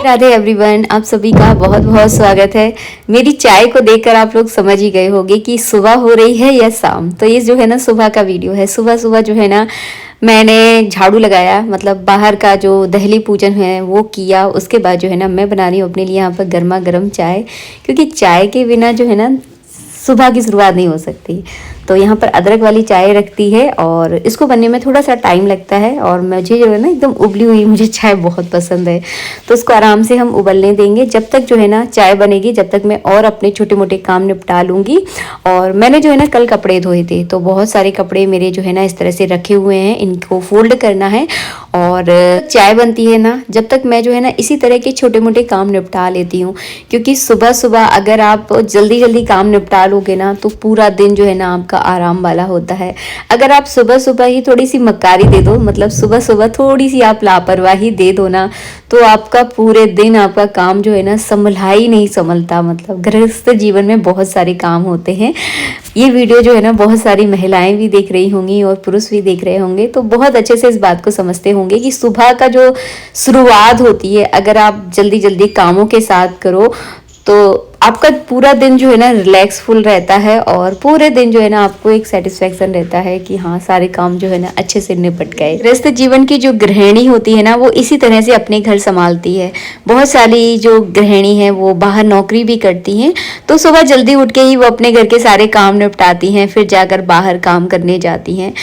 Radhe everyone, आप सभी का बहुत बहुत स्वागत है। मेरी चाय को देखकर आप लोग समझ ही गए होंगे कि सुबह हो रही है या शाम। तो ये जो है ना सुबह का वीडियो है। सुबह सुबह जो है ना मैंने झाड़ू लगाया, मतलब बाहर का जो दहली पूजन है वो किया। उसके बाद जो है ना मैं बना रही हूँ अपने लिए यहाँ पर गर्मा गर्म चाय, क्योंकि चाय के बिना जो है ना सुबह की शुरुआत नहीं हो सकती। तो यहाँ पर अदरक वाली चाय रखती है और इसको बनने में थोड़ा सा टाइम लगता है। और मुझे जो है ना एकदम उबली हुई मुझे चाय बहुत पसंद है, तो उसको आराम से हम उबलने देंगे जब तक जो है ना चाय बनेगी। जब तक मैं और अपने छोटे मोटे काम निपटा लूँगी। और मैंने जो है ना कल कपड़े धोए थे, तो बहुत सारे कपड़े मेरे जो है ना इस तरह से रखे हुए हैं, इनको फोल्ड करना है। और चाय बनती है ना, जब तक मैं जो है ना इसी तरह के छोटे मोटे काम निपटा लेती हूँ। क्योंकि सुबह सुबह अगर आप जल्दी जल्दी काम निपटा लोगे ना तो पूरा दिन जो है ना आपका आराम वाला होता है। अगर आप सुबह सुबह ही थोड़ी सी मक्कारी दे दो, मतलब सुबह सुबह थोड़ी सी आप लापरवाही दे दो ना, तो आपका पूरे दिन आपका काम जो है ना संभला ही नहीं संभलता। मतलब गृहस्थ जीवन में बहुत सारे काम होते हैं। ये वीडियो जो है ना बहुत सारी महिलाएं भी देख रही होंगी और पुरुष भी देख रहे होंगे, तो बहुत अच्छे से इस बात को समझते होंगे कि सुबह का जो शुरुआत होती है, अगर आप जल्दी जल्दी कामों के साथ करो तो आपका पूरा दिन जो है ना रिलैक्सफुल रहता है। और पूरे दिन जो है ना आपको एक सेटिस्फेक्शन रहता है कि हाँ सारे काम जो है ना अच्छे से निपट गए। गृहस्थ जीवन की जो गृहिणी होती है ना वो इसी तरह से अपने घर संभालती है। बहुत सारी जो गृहिणी है वो बाहर नौकरी भी करती हैं, तो सुबह जल्दी उठ के ही वो अपने घर के सारे काम निपटाती हैं, फिर जाकर बाहर काम करने जाती हैं।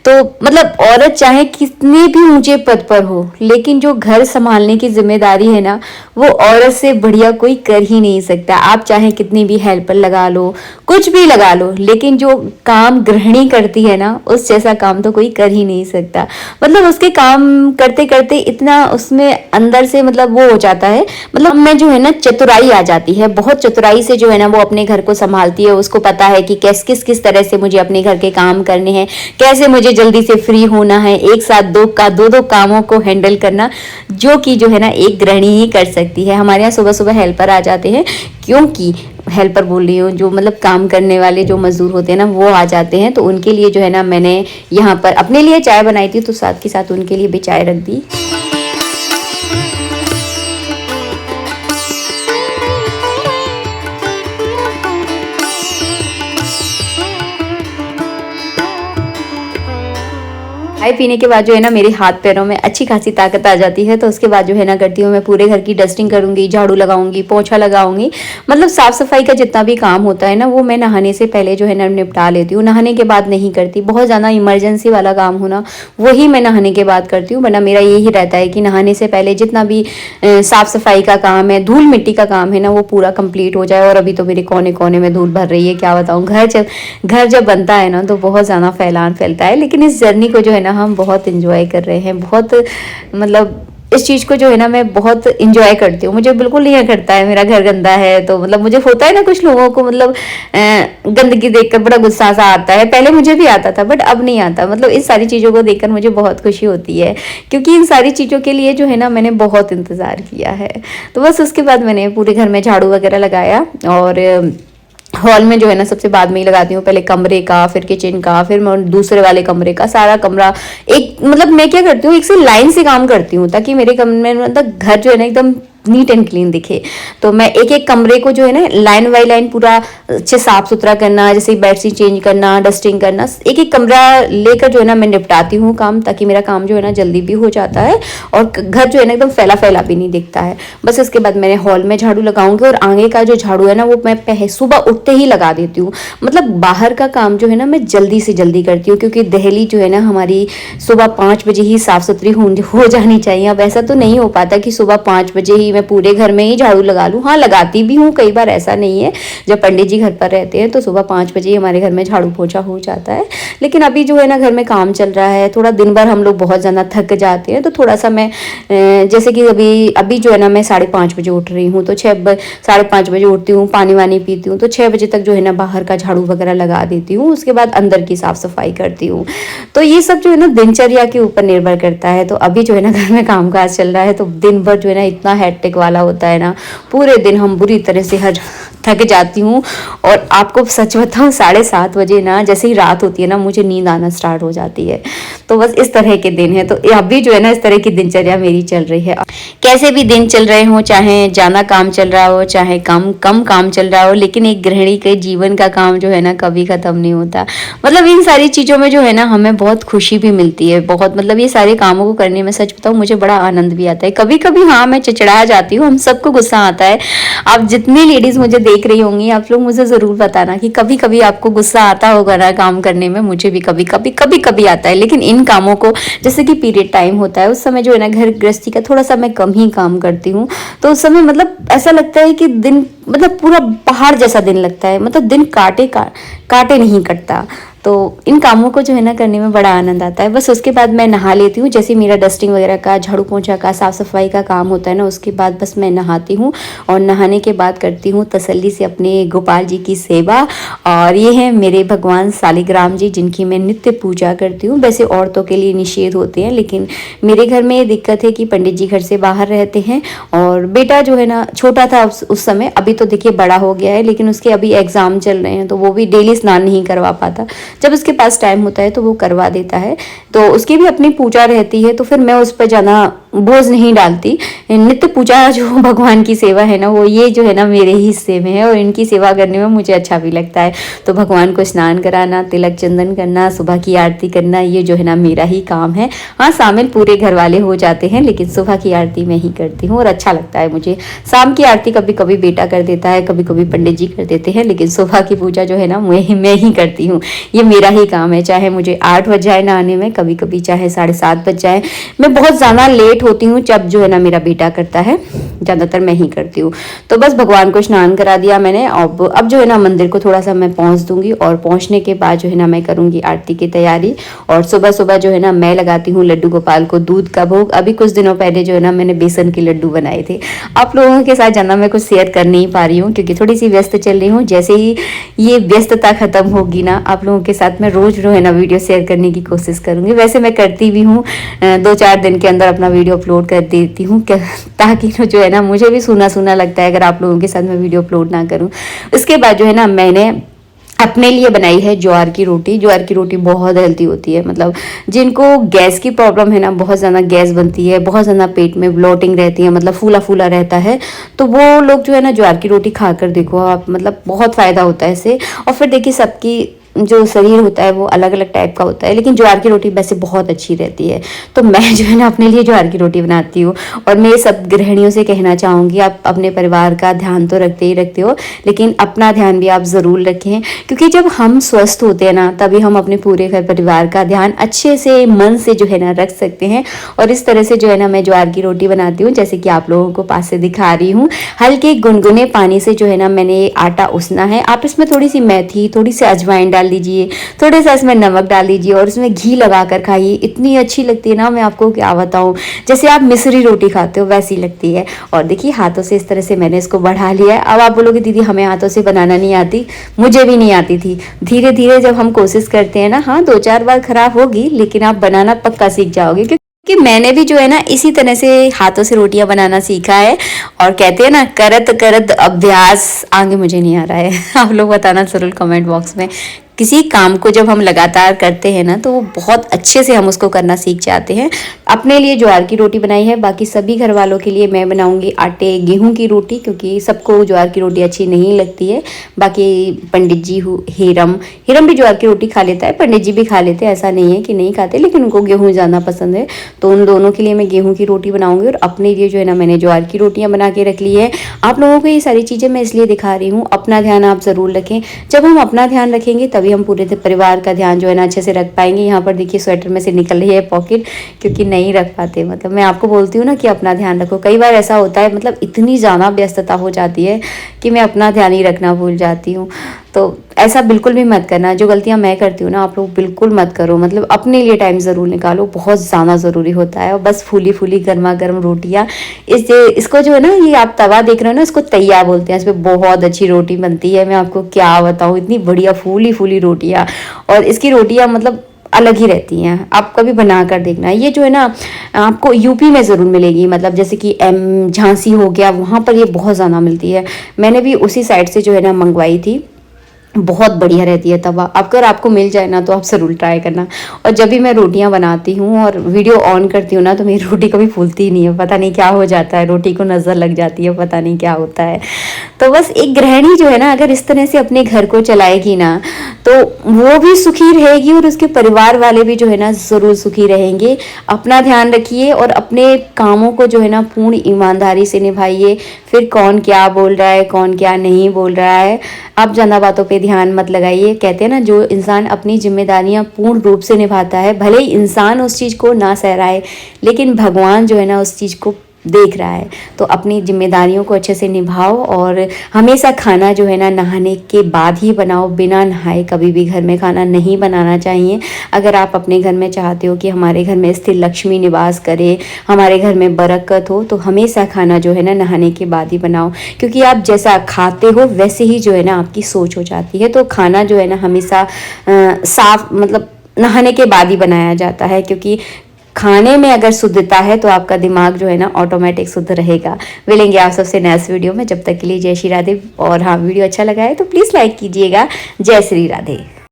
तो मतलब औरत चाहे कितने भी ऊंचे पद पर हो, लेकिन जो घर संभालने की जिम्मेदारी है ना वो औरत से बढ़िया कोई कर ही नहीं सकता। आप चाहे कितनी भी हेल्पर लगा लो, कुछ भी लगा लो, लेकिन जो काम गृहिणी करती है ना उस जैसा काम तो कोई कर ही नहीं सकता। मतलब उसके काम करते करते इतना उसमें अंदर से मतलब वो हो जाता है, मतलब में जो है ना चतुराई आ जाती है। बहुत चतुराई से जो है ना वो अपने घर को संभालती है। उसको पता है कि किस तरह से मुझे अपने घर के काम करने हैं, कैसे मुझे जल्दी से फ्री होना है, एक साथ दो कामों को हैंडल करना, जो कि जो है ना एक गृहिणी ही कर सकती है। हमारे यहाँ सुबह सुबह हेल्पर आ जाते हैं, क्योंकि हेल्पर बोल रही हूँ जो मतलब काम करने वाले जो मजदूर होते हैं ना वो आ जाते हैं। तो उनके लिए जो है ना मैंने यहाँ पर अपने लिए चाय बनाई थी, तो साथ के साथ उनके लिए भी चाय रख दी। चाय पीने के बाद जो है ना मेरे हाथ पैरों में अच्छी खासी ताकत आ जाती है। तो उसके बाद जो है ना करती हूँ मैं पूरे घर की डस्टिंग करूंगी, झाड़ू लगाऊंगी, पोछा लगाऊंगी। मतलब साफ सफाई का जितना भी काम होता है ना वो मैं नहाने से पहले जो है ना निपटा लेती हूँ। नहाने के बाद नहीं करती, बहुत ज़्यादा इमरजेंसी वाला काम होना वही मैं नहाने के बाद करती हूँ। वरना मेरा यही रहता है कि नहाने से पहले जितना भी साफ सफाई का काम है, धूल मिट्टी का काम है ना वो पूरा कंप्लीट हो जाए। और अभी तो मेरे कोने कोने में धूल भर रही है, क्या बताऊँ। घर जब बनता है ना तो बहुत ज़्यादा फैलान फैलता है, लेकिन इस जर्नी को जो है ना हम बहुत इंजॉय कर रहे हैं। बहुत मतलब इस चीज़ को जो है ना मैं बहुत इंजॉय करती हूँ। मुझे बिल्कुल नहीं करता है मेरा घर गंदा है, तो मतलब मुझे होता है ना कुछ लोगों को मतलब गंदगी देखकर बड़ा गुस्सा सा आता है। पहले मुझे भी आता था बट अब नहीं आता। मतलब इस सारी चीज़ों को देखकर मुझे बहुत खुशी होती है, क्योंकि इन सारी चीज़ों के लिए जो है ना मैंने बहुत इंतज़ार किया है। तो बस उसके बाद मैंने पूरे घर में झाड़ू वगैरह लगाया। और हॉल में जो है ना सबसे बाद में ही लगाती हूँ, पहले कमरे का, फिर किचन का, फिर मैं दूसरे वाले कमरे का, सारा कमरा एक मतलब मैं क्या करती हूँ एक से लाइन से काम करती हूँ, ताकि मेरे कमरे में मतलब घर जो है ना एकदम नीट एंड क्लीन दिखे। तो मैं एक एक कमरे को जो है ना लाइन बाई लाइन पूरा अच्छे साफ सुथरा करना, जैसे बेडशीट चेंज करना, डस्टिंग करना, एक एक कमरा लेकर जो है ना मैं निपटाती हूँ काम, ताकि मेरा काम जो है ना जल्दी भी हो जाता है और घर जो है ना एकदम फैला फैला भी नहीं दिखता है। बस इसके बाद मैंने हॉल में झाड़ू लगाऊंगी और आगे का जो झाड़ू है ना वो मैं सुबह उठते ही लगा देती हूँ। मतलब बाहर का काम जो है ना मैं जल्दी से जल्दी करती हूँ, क्योंकि दहली जो है ना हमारी सुबह 5 बजे ही साफ सुथरी हो जानी चाहिए। अब ऐसा तो नहीं हो पाता कि सुबह 5 बजे ही मैं पूरे घर में ही झाड़ू लगा लूँ। हाँ लगाती भी हूँ कई बार, ऐसा नहीं है। जब पंडित जी घर पर रहते हैं तो सुबह 5 बजे ही हमारे घर में झाड़ू पोछा हो जाता है। लेकिन अभी जो है ना घर में काम चल रहा है, थोड़ा दिन भर हम लोग बहुत ज़्यादा थक जाते हैं, तो थोड़ा सा मैं जैसे कि अभी जो है ना मैं 5:30 बजे उठ रही हूँ, तो 5:30 बजे उठती हूँ, पानी वानी पीती हूँ, तो 6 बजे तक जो है ना बाहर का झाड़ू वगैरह लगा देती हूँ। उसके बाद अंदर की साफ सफाई करती हूँ। तो ये सब जो है ना दिनचर्या के ऊपर निर्भर करता है। तो अभी जो है ना घर में कामकाज चल रहा है, तो दिन भर जो है ना इतना हैट्रिक वाला होता है ना, पूरे दिन हम बुरी तरह से थक जाती हूँ। और आपको सच बताऊँ 7:30 बजे ना जैसे ही रात होती है ना मुझे नींद आना स्टार्ट हो जाती है। तो बस इस तरह के दिन है। तो अभी जो है ना इस तरह की दिनचर्या मेरी चल रही है। कैसे भी दिन चल रहे हो, चाहे ज़्यादा काम चल रहा हो, चाहे कम कम काम चल रहा हो, लेकिन एक गृहिणी के जीवन का काम जो है ना कभी ख़त्म नहीं होता। मतलब इन सारी चीज़ों में जो है ना हमें बहुत खुशी भी मिलती है, बहुत मतलब ये सारे कामों को करने में सच बताऊँ मुझे बड़ा आनंद भी आता है। कभी कभी हाँ मैं चिड़चिड़ा जाती हूँ, हम सबको गुस्सा आता है। आप जितनी लेडीज़ मुझे देख रही होंगी आप लोग मुझे ज़रूर बताना कि कभी कभी आपको गुस्सा आता होगा ना काम करने में। मुझे भी कभी कभी आता है, लेकिन इन कामों को जैसे कि पीरियड टाइम होता है उस समय जो है ना घर गृहस्थी का थोड़ा सा मैं कम ही काम करती हूँ। तो उस समय मतलब ऐसा लगता है कि दिन मतलब पूरा पहाड़ जैसा दिन लगता है, मतलब दिन काटे नहीं कटता। तो इन कामों को जो है ना करने में बड़ा आनंद आता है। बस उसके बाद मैं नहा लेती हूँ, जैसे मेरा डस्टिंग वगैरह का, झाड़ू पोंछा का, साफ़ सफाई का काम होता है ना उसके बाद बस मैं नहाती हूँ। और नहाने के बाद करती हूँ तसल्ली से अपने गोपाल जी की सेवा। और ये हैं मेरे भगवान शालिग्राम जी जिनकी मैं नित्य पूजा करती हूँ। वैसे औरतों के लिए निषेध होते हैं, लेकिन मेरे घर में ये दिक्कत है कि पंडित जी घर से बाहर रहते हैं। और बेटा जो है ना छोटा था उस समय, अभी तो देखिए बड़ा हो गया है, लेकिन उसके अभी एग्ज़ाम चल रहे हैं तो वो भी डेली स्नान नहीं करवा पाता। जब उसके पास टाइम होता है तो वो करवा देता है। तो उसकी भी अपनी पूजा रहती है, तो फिर मैं उस पर ज़्यादा बोझ नहीं डालती। नित्य पूजा जो भगवान की सेवा है ना वो ये जो है ना मेरे ही हिस्से में है, और इनकी सेवा करने में मुझे अच्छा भी लगता है। तो भगवान को स्नान कराना, तिलक चंदन करना, सुबह की आरती करना, ये जो है ना मेरा ही काम है। हाँ शामिल पूरे घर वाले हो जाते हैं, लेकिन सुबह की आरती मैं ही करती हूँ और अच्छा लगता है मुझे। शाम की आरती कभी कभी बेटा कर देता है, कभी कभी पंडित जी कर देते हैं, लेकिन सुबह की पूजा जो है ना मैं ही करती हूँ। ये मेरा ही काम है, चाहे मुझे 8 बज जाए नहाने में, कभी कभी चाहे 7:30 बज जाए। मैं बहुत ज़्यादा लेट होती हूँ जब जो है ना मेरा बेटा करता है, ज़्यादातर मैं ही करती हूँ। तो बस भगवान को स्नान करा दिया मैंने। अब जो है ना मंदिर को थोड़ा सा मैं पहुँच दूंगी, और पहुँचने के बाद जो है ना मैं करूँगी आरती की तैयारी। और सुबह सुबह जो है ना मैं लगाती हूँ लड्डू गोपाल को दूध का भोग। अभी कुछ दिनों पहले जो है ना मैंने बेसन के लड्डू बनाए थे। आप लोगों के साथ ज़्यादा मैं कुछ शेयर कर नहीं पा रही हूँ क्योंकि थोड़ी सी व्यस्त चल रही हूँ। जैसे ही ये व्यस्तता खत्म होगी ना आप लोगों के साथ मैं रोज़ जो है ना वीडियो शेयर करने की कोशिश करूँगी। वैसे मैं करती भी हूँ, 2-4 दिन के अंदर अपना वीडियो अपलोड कर देती हूँ, ताकि जो है ना मुझे भी सूना सूना लगता है अगर आप लोगों के साथ मैं वीडियो अपलोड ना करूँ। उसके बाद जो है ना मैंने अपने लिए बनाई है ज्वार की रोटी। ज्वार की रोटी बहुत हेल्दी होती है, मतलब जिनको गैस की प्रॉब्लम है ना, बहुत ज़्यादा गैस बनती है, बहुत ज़्यादा पेट में ब्लोटिंग रहती है, मतलब फूला फूला रहता है, तो वो लोग जो है ना ज्वार की रोटी खाकर देखो आप, मतलब बहुत फ़ायदा होता है इससे। और फिर देखिए सबकी जो शरीर होता है वो अलग अलग टाइप का होता है, लेकिन ज्वार की रोटी वैसे बहुत अच्छी रहती है। तो मैं जो है ना अपने लिए ज्वार की रोटी बनाती हूँ। और मैं सब गृहिणियों से कहना चाहूँगी आप अपने परिवार का ध्यान तो रखते ही रखते हो, लेकिन अपना ध्यान भी आप ज़रूर रखें, क्योंकि जब हम स्वस्थ होते हैं ना तभी हम अपने पूरे घर परिवार का ध्यान अच्छे से मन से जो है ना रख सकते हैं। और इस तरह से जो है ना मैं ज्वार की रोटी बनाती हूँ, जैसे कि आप लोगों को पास से दिखा रही हूँ। हल्के गुनगुने पानी से जो है ना मैंने आटा उसना है। आप इसमें थोड़ी सी मेथी, थोड़ी सी अजवाइन डाल दीजिए, थोड़ा सा इसमें नमक डाल दीजिए और इसमें घी लगा कर खाइए। इतनी अच्छी लगती है ना, मैं आपको क्या बताऊं, जैसे आप मिस्री रोटी खाते हो वैसी लगती है। और देखिए हाथों से इस तरह से मैंने इसको बढ़ा लिया है। अब आप बोलोगे दीदी हमें हाथों से बनाना नहीं आती, मुझे भी नहीं आती थी। धीरे धीरे जब हम कोशिश करते हैं ना, हाँ 2-4 बार खराब होगी, लेकिन आप बनाना पक्का सीख जाओगे, कि मैंने भी जो है ना इसी तरह से हाथों से रोटियां बनाना सीखा है। और कहते हैं ना करत करत अभ्यास, आगे मुझे नहीं आ रहा है आप लोग बताना जरूर कमेंट बॉक्स में। किसी काम को जब हम लगातार करते हैं ना तो वो बहुत अच्छे से हम उसको करना सीख जाते हैं। अपने लिए ज्वार की रोटी बनाई है, बाकी सभी घर वालों के लिए मैं बनाऊंगी आटे गेहूं की रोटी, क्योंकि सबको ज्वार की रोटी अच्छी नहीं लगती है। बाकी पंडित जी हीरम भी ज्वार की रोटी खा लेता है, पंडित जी भी खा लेते हैं, ऐसा नहीं है कि नहीं खाते, लेकिन उनको गेहूँ ज़्यादा पसंद है। तो उन दोनों के लिए मैं गेहूँ की रोटी बनाऊंगी और अपने लिए जो है ना मैंने ज्वार की रोटियाँ बना के रख ली है। आप लोगों को ये सारी चीज़ें मैं इसलिए दिखा रही हूँ, अपना ध्यान आप ज़रूर रखें। जब हम अपना ध्यान रखेंगे तभी हम पूरे परिवार का ध्यान जो है ना अच्छे से रख पाएंगे। यहाँ पर देखिए स्वेटर में से निकल रही है पॉकेट, क्योंकि नहीं रख पाते। मतलब मैं आपको बोलती हूँ ना कि अपना ध्यान रखो, कई बार ऐसा होता है, मतलब इतनी ज़्यादा व्यस्तता हो जाती है कि मैं अपना ध्यान ही रखना भूल जाती हूँ। तो ऐसा बिल्कुल भी मत करना, जो गलतियाँ मैं करती हूँ ना आप लोग बिल्कुल मत करो। मतलब अपने लिए टाइम ज़रूर निकालो, बहुत ज़्यादा ज़रूरी होता है। और बस फूली फूली गर्मा गर्म रोटियाँ, इसको जो है ना, ये आप तवा देख रहे हो ना, इसको तैया बोलते हैं। इस पर बहुत अच्छी रोटी बनती है, मैं आपको क्या बताऊँ, इतनी बढ़िया फूली फूली रोटियाँ। और इसकी रोटियाँ मतलब अलग ही रहती हैं। आप कभी बना कर देखना। ये जो है ना आपको यूपी में ज़रूर मिलेगी, मतलब जैसे कि झांसी हो गया, वहाँ पर ये बहुत ज़्यादा मिलती है। मैंने भी उसी साइड से जो है ना मंगवाई थी। बहुत बढ़िया रहती है तवा। अगर आपको मिल जाए ना तो आप ज़रूर ट्राई करना। और जब भी मैं रोटियां बनाती हूँ और वीडियो ऑन करती हूँ ना तो मेरी रोटी कभी फूलती ही नहीं है। पता नहीं क्या हो जाता है, रोटी को नज़र लग जाती है, पता नहीं क्या होता है। तो बस एक गृहिणी जो है ना अगर इस तरह से अपने घर को चलाएगी ना तो वो भी सुखी रहेगी और उसके परिवार वाले भी जो है ना ज़रूर सुखी रहेंगे। अपना ध्यान रखिए और अपने कामों को जो है ना पूर्ण ईमानदारी से निभाइए। फिर कौन क्या बोल रहा है, कौन क्या नहीं बोल रहा है, आप ज़्यादा बातों पे ध्यान मत लगाइए। कहते हैं ना जो इंसान अपनी जिम्मेदारियां पूर्ण रूप से निभाता है, भले ही इंसान उस चीज़ को ना सहराए लेकिन भगवान जो है ना उस चीज़ को देख रहा है। तो अपनी जिम्मेदारियों को अच्छे से निभाओ और हमेशा खाना जो है ना नहाने के बाद ही बनाओ। बिना नहाए कभी भी घर में खाना नहीं बनाना चाहिए। अगर आप अपने घर में चाहते हो कि हमारे घर में स्थिर लक्ष्मी निवास करे, हमारे घर में बरकत हो, तो हमेशा खाना जो है ना नहाने के बाद ही बनाओ। क्योंकि आप जैसा खाते हो वैसे ही जो है ना आपकी सोच हो जाती है। तो खाना जो है ना हमेशा साफ, मतलब नहाने के बाद ही बनाया जाता है। क्योंकि खाने में अगर शुद्धता है तो आपका दिमाग जो है ना ऑटोमेटिक शुद्ध रहेगा। मिलेंगे आप सबसे नेक्स्ट वीडियो में। जब तक के लिए जय श्री राधे। और हाँ, वीडियो अच्छा लगा है तो प्लीज़ लाइक कीजिएगा। जय श्री राधे।